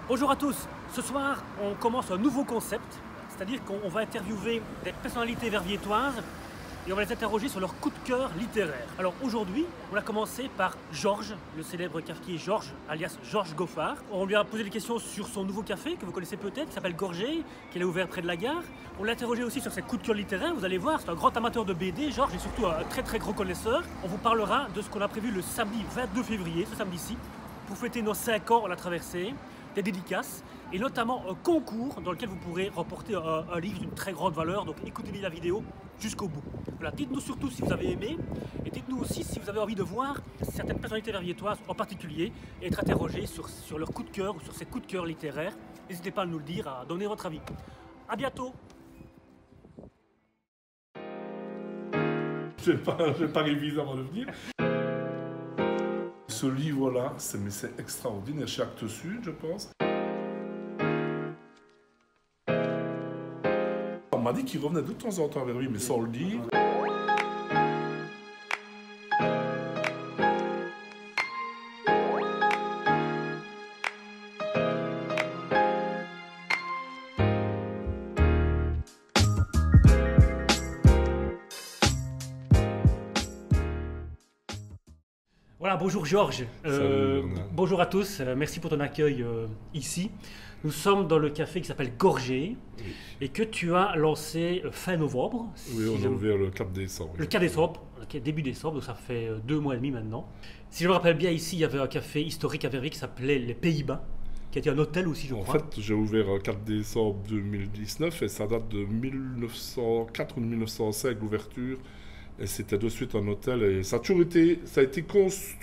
Bonjour à tous, ce soir on commence un nouveau concept, c'est-à-dire qu'on va interviewer des personnalités verviétoises et on va les interroger sur leur coup de cœur littéraire. Alors aujourd'hui, on a commencé par Georges, le célèbre cafetier Georges, alias Georges Goffard. On lui a posé des questions sur son nouveau café, que vous connaissez peut-être, qui s'appelle Gorgé, qu'il a ouvert près de la gare. On l'a interrogé aussi sur ses coups de cœur littéraires, vous allez voir, c'est un grand amateur de BD, Georges, et surtout un très gros connaisseur. On vous parlera de ce qu'on a prévu le samedi 22 février, ce samedi-ci, pour fêter nos 5 ans à la traversée, des dédicaces et notamment un concours dans lequel vous pourrez remporter un livre d'une très grande valeur. Donc écoutez bien la vidéo jusqu'au bout. Voilà, dites-nous surtout si vous avez aimé et dites-nous aussi si vous avez envie de voir certaines personnalités verviétoises en particulier et être interrogés sur leur coup de cœur ou sur ces coups de cœur littéraires. N'hésitez pas à nous le dire, à donner votre avis. À bientôt. Je vais pas réviser avant de venir. Ce livre-là, c'est extraordinaire, chez Actes Sud, je pense. On m'a dit qu'il revenait de temps en temps vers lui, mais sans le dire. Voilà, bonjour Georges. Bonjour à tous, merci pour ton accueil ici. Nous sommes dans le café qui s'appelle Gorgé et que tu as lancé fin novembre. Oui, on a ouvert le 4 décembre. Le 4 décembre, début décembre, donc ça fait 2 mois et demi maintenant. Si je me rappelle bien, ici il y avait un café historique à Verviers qui s'appelait les Pays-Bas, qui était un hôtel aussi, je crois. En fait, j'ai ouvert le 4 décembre 2019 et ça date de 1904 ou de 1905, l'ouverture. Et c'était de suite un hôtel et ça a été conçu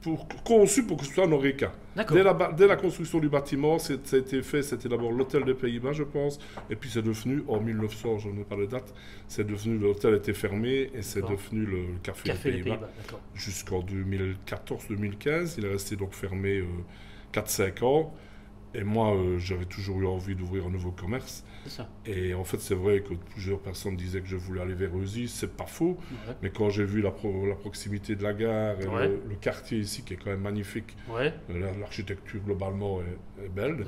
pour que ce soit un Horeca. Dès la construction du bâtiment, ça a été fait, c'était d'abord l'hôtel des Pays-Bas, je pense, et puis c'est devenu, en 1900, je n'ai pas de date, l'hôtel était fermé et c'est devenu le café des Pays-Bas. Jusqu'en 2014-2015, il est resté donc fermé 4-5 ans. Et moi, j'avais toujours eu envie d'ouvrir un nouveau commerce. Et en fait, c'est vrai que plusieurs personnes disaient que je voulais aller vers Eusy. C'est pas faux. Ouais. Mais quand j'ai vu la proximité de la gare et le quartier ici, qui est quand même magnifique, l'architecture globalement est belle.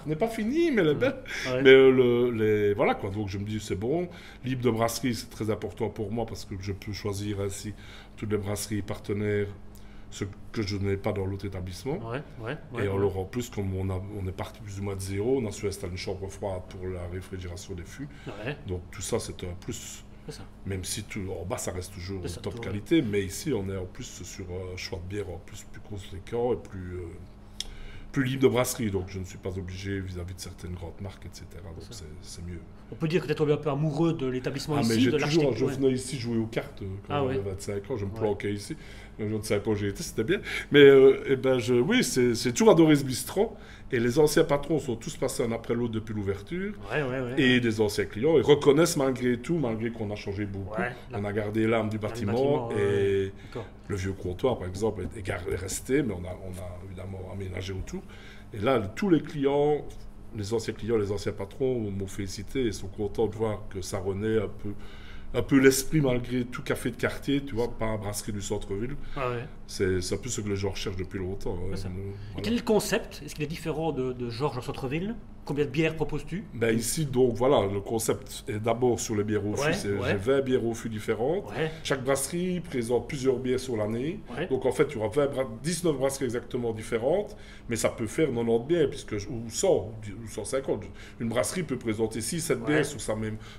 N'est pas finie, mais elle est belle. Mais voilà quoi. Donc je me dis, c'est bon. Libre de brasserie, c'est très important pour moi parce que je peux choisir ainsi toutes les brasseries partenaires. Ce que je n'ai pas dans l'autre établissement. Et alors en plus, comme on est parti plus ou moins de zéro, on a su installer une chambre froide pour la réfrigération des fûts. Donc tout ça, c'est un plus. Même si en bas, ça reste toujours de top qualité, mais ici, on est en plus sur un choix de bière en plus conséquent et plus libre de brasserie. Donc je ne suis pas obligé vis-à-vis de certaines grandes marques, etc. Donc c'est mieux. On peut dire que tu es tombé un peu amoureux de l'établissement ici, de l'architecture. Je venais ici jouer aux cartes quand j'avais 25 ans, je me planquais ici. Le 25 ans j'ai été, c'était bien. Mais oui, c'est toujours adoré ce bistrot. Et les anciens patrons sont tous passés un après l'autre depuis l'ouverture. Et des anciens clients, ils reconnaissent malgré tout, malgré qu'on a changé beaucoup. On a gardé l'âme du bâtiment. Et le vieux comptoir, par exemple, est resté, mais on a évidemment aménagé autour. Et là, tous les clients, les anciens clients, les anciens patrons m'ont félicité et sont contents de voir que ça renaît un peu l'esprit malgré tout café de quartier, tu vois, pas un brasserie du centre-ville. C'est un peu ce que les gens recherchent depuis longtemps. Et quel est le concept? Est-ce qu'il est différent de Georges en centre-ville? Combien de bières proposes-tu? Ici, donc voilà, le concept est d'abord sur les bières au fût. J'ai 20 bières au fût différentes. Chaque brasserie présente plusieurs bières sur l'année. Donc en fait, il y aura 19 brasseries exactement différentes, mais ça peut faire 90 bières, ou 100, ou 150. Une brasserie peut présenter 6-7 bières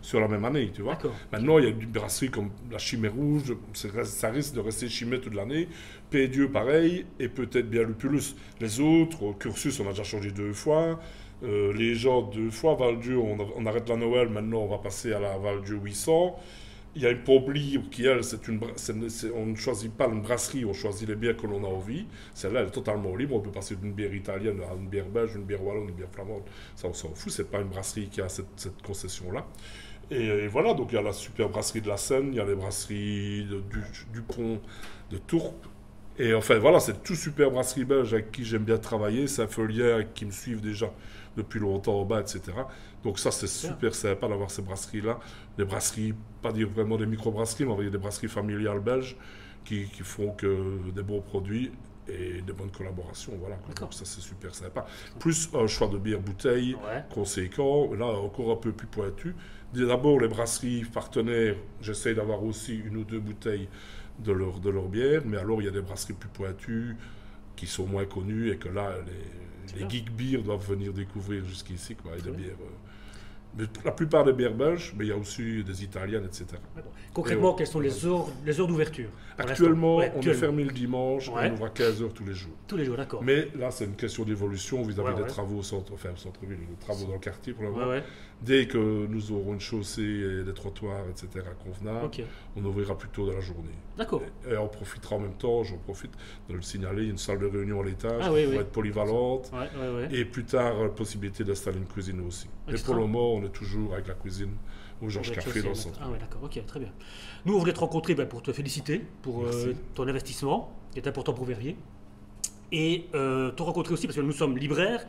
sur la même année, tu vois. Maintenant, il y a une brasserie comme la Chimée Rouge, ça risque de rester Chimée toute l'année. Pédieu, pareil, et peut-être bien Lupulus. Les autres, Cursus, on a déjà changé 2 fois. Les gens 2 fois, Val-Dieu, on arrête la Noël, maintenant on va passer à la Val-Dieu 800. Il y a une pompe libre qui, elle, on ne choisit pas une brasserie, on choisit les bières que l'on a envie. Celle-là, elle est totalement libre, on peut passer d'une bière italienne à une bière belge, une bière wallonne, une bière flamande. Ça, on s'en fout, c'est pas une brasserie qui a cette concession-là. Et voilà, donc il y a la super brasserie de la Seine, il y a les brasseries du Pont, de Tourpes. Et enfin voilà, c'est tout super brasserie belge avec qui j'aime bien travailler, Saint-Feuillien qui me suivent déjà depuis longtemps en bas, etc. Donc ça c'est super sympa d'avoir ces brasseries-là. Des brasseries, pas dire vraiment des micro-brasseries, mais des brasseries familiales belges qui font que des bons produits. et de bonnes collaborations, voilà. Donc ça c'est super sympa. Plus un choix de bière bouteille conséquent, là encore un peu plus pointu. D'abord les brasseries partenaires, j'essaye d'avoir aussi une ou deux bouteilles de leur bière, mais alors il y a des brasseries plus pointues qui sont moins connues et que là les geek beer doivent venir découvrir jusqu'ici, quoi, et des bières. La plupart des bières belges, mais il y a aussi des italiennes, etc. Concrètement, quelles sont les heures d'ouverture? Actuellement, on est fermé le dimanche, on ouvre à 15h tous les jours. Tous les jours, d'accord. Mais là, c'est une question d'évolution vis-à-vis des travaux au centre-ville, des travaux dans le quartier pour le moment. Dès que nous aurons une chaussée et des trottoirs, etc. convenables, on ouvrira plus tôt dans la journée. D'accord. Et on profitera en même temps, j'en profite de le signaler, une salle de réunion à l'étage qui va être polyvalente. Et plus tard, la possibilité d'installer une cuisine aussi. Et pour le moment, on est toujours avec la cuisine au Georges Café dans le centre. Ah oui, d'accord, ok, très bien. Nous, on voulait te rencontrer pour te féliciter pour ton investissement, qui est important pour Verviers. Et te rencontrer aussi parce que nous sommes libraires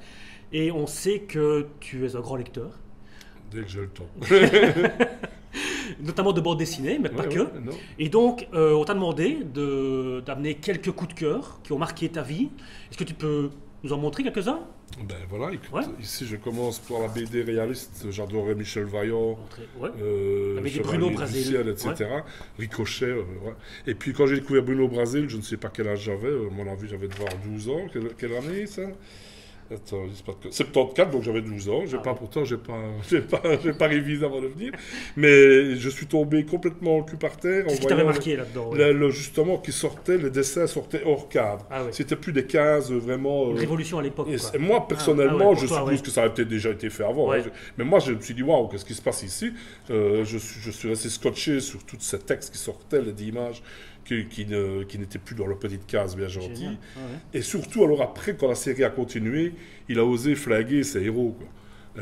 et on sait que tu es un grand lecteur. Dès que j'ai le temps. Notamment de bande dessinée, mais pas que. Et donc, on t'a demandé d'amener quelques coups de cœur qui ont marqué ta vie. Est-ce que tu peux nous en montrer quelques-uns? Ben voilà, écoute, ici je commence par la BD réaliste, j'adorais Michel Vaillant, la BD Bruno Brasil, etc. Ricochet. Et puis quand j'ai découvert Bruno Brasil, je ne sais pas quel âge j'avais, à mon avis j'avais devoir 12 ans, quelle année ça? Attends, 74, donc j'avais 12 ans. Pourtant, j'ai pas révisé avant de venir. Mais je suis tombé complètement le cul par terre. Qu'est-ce qui t'avait marqué là-dedans? Justement, qui sortait, les dessins sortaient hors cadre. C'était plus des cases vraiment. Une révolution à l'époque. Et moi, personnellement, je suppose que ça avait peut-être déjà été fait avant. Mais moi, je me suis dit, waouh, qu'est-ce qui se passe ici? Je suis resté scotché sur tous ces textes qui sortaient, les images. Qui n'était plus dans leur petite case bien gentille. Et surtout, alors après, quand la série a continué, il a osé flaguer ses héros, quoi.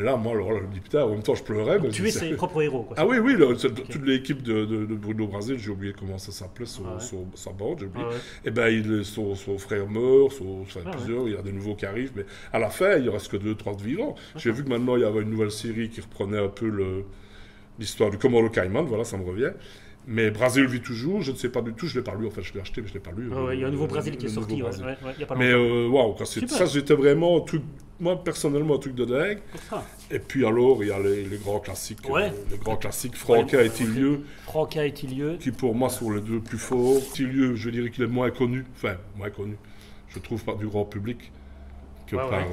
Et là, moi, alors, je me dis, putain, en même temps, je pleurais. Donc, tu es ses propres héros, quoi. Ah oui, toute l'équipe de Bruno Brasil, j'ai oublié comment ça s'appelait, sa bande, j'ai oublié. Et ben, son frère meurt, plusieurs, il y a des nouveaux qui arrivent, mais à la fin, il ne reste que 2-3 de vivants. J'ai vu que maintenant, il y avait une nouvelle série qui reprenait un peu l'histoire du Komodo Caïman, voilà, ça me revient. Mais Brasil vit toujours, je ne sais pas du tout, je ne l'ai pas lu, en fait je l'ai acheté mais je ne l'ai pas lu. Il y a un nouveau Brasil qui est sorti, il y a pas longtemps. Mais waouh, ça j'étais vraiment, un truc, moi personnellement un truc de dingue. Et puis alors il y a les grands classiques, Franquin et Tillieux. Franquin et Tillieux. Qui pour moi sont les deux plus forts. Tillieux, je dirais qu'il est moins connu, je trouve par du grand public que par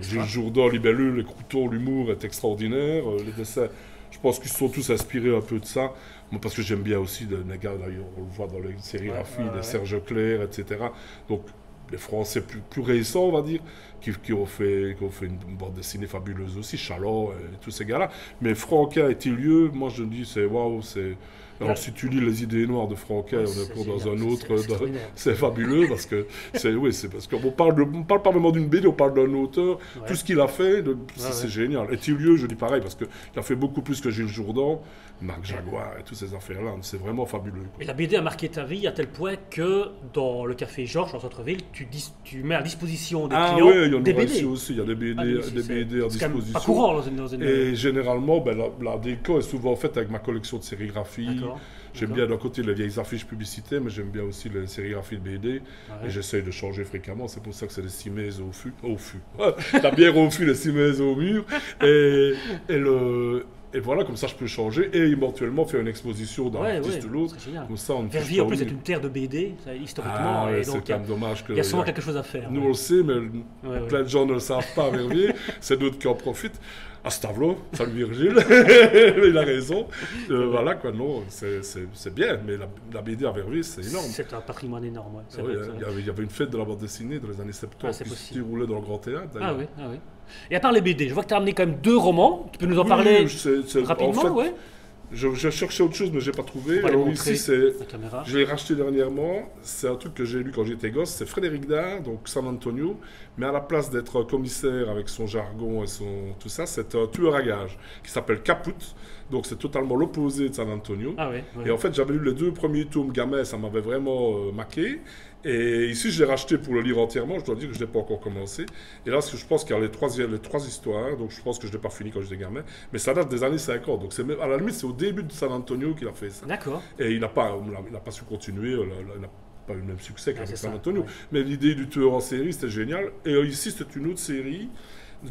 Gilles Jourdan, Libellule, les Croutons, l'humour est extraordinaire, les dessins. Je pense qu'ils se sont tous inspirés un peu de ça. Moi, parce que j'aime bien aussi les gars, on le voit dans les sérigraphies, des Serge Clair, etc. Donc, les Français plus récents, on va dire, qui ont fait une bande dessinée fabuleuse aussi, Chaland et tous ces gars-là. Mais Franquin et Tillieux, moi, je me dis, c'est waouh, c'est... Alors, si tu lis les idées noires de Franquin, on est encore dans un autre. C'est fabuleux parce que c'est parce qu'on parle pas vraiment d'une BD, on parle d'un auteur. Tout ce qu'il a fait, c'est génial. Et Tillieux, je dis pareil parce qu'il a fait beaucoup plus que Gilles Jourdan, Marc Jaguar et toutes ces affaires-là. C'est vraiment fabuleux. Et la BD a marqué ta vie à tel point que dans le café Georges, en centre-ville, tu mets à disposition des clients il y en a des BD. Ici aussi, il y a des BD à disposition. C'est pas courant dans une... Et généralement, la déco est souvent faite avec ma collection de sérigraphie. J'aime bien d'un côté les vieilles affiches publicitaires, mais j'aime bien aussi les sérigraphies de BD. Et j'essaye de changer fréquemment. C'est pour ça que c'est des cimaises au fût. La bière au fût, les cimaises au mur. Et voilà, comme ça je peux changer et éventuellement faire une exposition d'un artiste ou l'autre. Comme ça, Verviers en plus est une terre de BD, historiquement. Et donc, c'est quand même dommage que... Il y a souvent quelque chose à faire. Nous on le sait, mais plein de gens ne le savent pas à Verviers. C'est d'autres qui en profitent. À Stavelot, salut Virgile, il a raison. Voilà quoi, non, c'est bien, mais la BD à Verviers, c'est énorme. C'est un patrimoine énorme, il y avait une fête de la bande dessinée dans les années 70 qui se déroulait dans le Grand Théâtre. Ah oui. Et à part les BD, je vois que tu as amené quand même 2 romans, tu peux nous en parler rapidement? En fait, je cherchais autre chose, mais je n'ai pas trouvé. Alors ici, je l'ai racheté dernièrement. C'est un truc que j'ai lu quand j'étais gosse. C'est Frédéric Dard, donc San Antonio. Mais à la place d'être un commissaire avec son jargon et tout ça, c'est un tueur à gages qui s'appelle Caput. Donc c'est totalement l'opposé de San Antonio. Et en fait, j'avais lu les 2 premiers tomes gamin, ça m'avait vraiment maqué. Et ici, je l'ai racheté pour le lire entièrement. Je dois dire que je ne l'ai pas encore commencé. Et là, je pense qu'il y a les 3 histoires. Donc, je pense que je ne l'ai pas fini quand j'étais gamin. Mais ça date des années 50. Donc, à la limite, c'est au début de San Antonio qu'il a fait ça. D'accord. Et il n'a pas su continuer. pas eu le même succès qu'avec San Antonio. Mais l'idée du tueur en série, c'était génial. Et ici, c'est une autre série.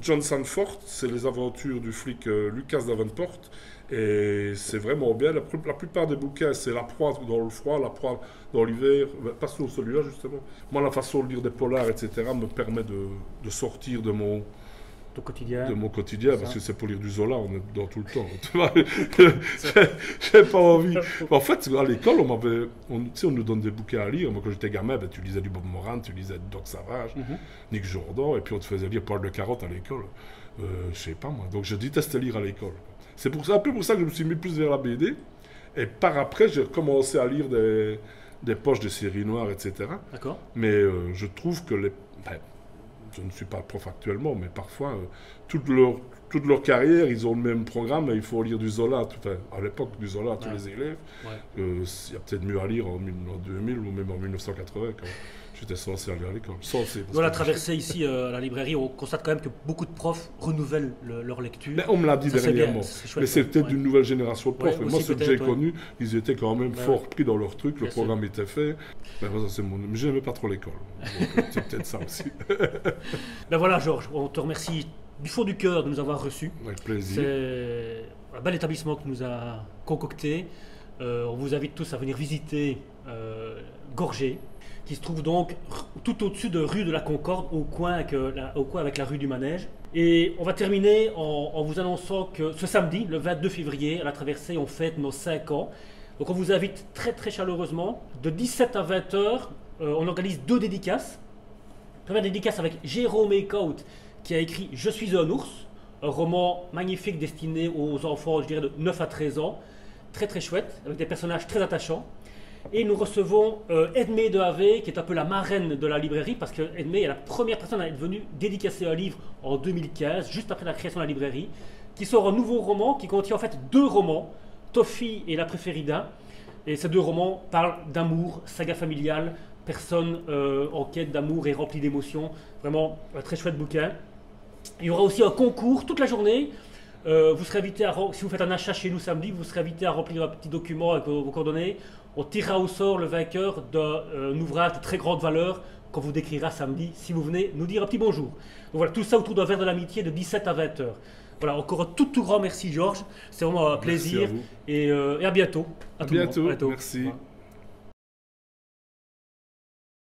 John Sanford, c'est les aventures du flic Lucas Davenport. Et c'est vraiment bien. La plupart des bouquins, c'est la proie dans le froid, la proie dans l'hiver. Pas sur celui-là, justement. Moi, la façon de lire des polars, etc., me permet de sortir de mon quotidien, parce que c'est pour lire du Zola, on est dedans tout le temps. J'ai pas envie. En fait, à l'école, on nous donne des bouquins à lire. Moi, quand j'étais gamin, tu lisais du Bob Moran, tu lisais du Doc Savage, Nick Jordan, et puis on te faisait lire Paul de Carotte à l'école. Je sais pas, moi. Donc, je détestais lire à l'école. C'est un peu pour ça que je me suis mis plus vers la BD. Et par après, j'ai commencé à lire des poches de séries noires, etc. D'accord. Mais je trouve que je ne suis pas prof actuellement, mais parfois, toute leur carrière, ils ont le même programme, et il faut lire du Zola. À l'époque, du Zola à tous les élèves. Il y a peut-être mieux à lire en 2000 ou même en 1980, quand j'étais censé aller à l'école. Dans la traversée ici à la librairie, on constate quand même que beaucoup de profs renouvellent leur lecture. Mais on me l'a dit dernièrement. Mais c'est peut-être d'une nouvelle génération de profs. Moi, ceux que j'ai connus, ils étaient quand même fort pris dans leur truc. Le programme était fait. Mais je n'aimais pas trop l'école. C'est peut-être ça aussi. Ben voilà, Georges, on te remercie du fond du cœur de nous avoir reçus. Avec plaisir. C'est un bel établissement que nous a concocté. On vous invite tous à venir visiter Gorgé, qui se trouve donc tout au-dessus de rue de la Concorde, au coin avec la rue du Manège. Et on va terminer en vous annonçant que ce samedi, le 22 février, à la traversée, on fête nos 5 ans. Donc on vous invite très très chaleureusement. De 17 à 20 h, on organise 2 dédicaces. Première dédicace avec Jérôme Eckhout, qui a écrit « Je suis un ours », un roman magnifique destiné aux enfants, je dirais, de 9 à 13 ans. Très très chouette, avec des personnages très attachants. Et nous recevons Edmé de Havé, qui est un peu la marraine de la librairie, parce que Edmé est la première personne à être venue dédicacer un livre en 2015, juste après la création de la librairie, qui sort un nouveau roman qui contient en fait 2 romans, Toffee et La préférée d'un. Et ces 2 romans parlent d'amour, saga familiale, personne en quête d'amour et remplie d'émotions. Vraiment un très chouette bouquin. Il y aura aussi un concours toute la journée. Vous serez invité si vous faites un achat chez nous samedi, vous serez invité à remplir un petit document avec vos coordonnées. On tirera au sort le vainqueur d'un ouvrage de très grande valeur qu'on vous décrira samedi si vous venez nous dire un petit bonjour. Donc voilà, tout ça autour d'un verre de l'amitié de 17 à 20 h. Voilà, encore un tout grand merci Georges, c'est vraiment un plaisir et à bientôt. À bientôt, merci.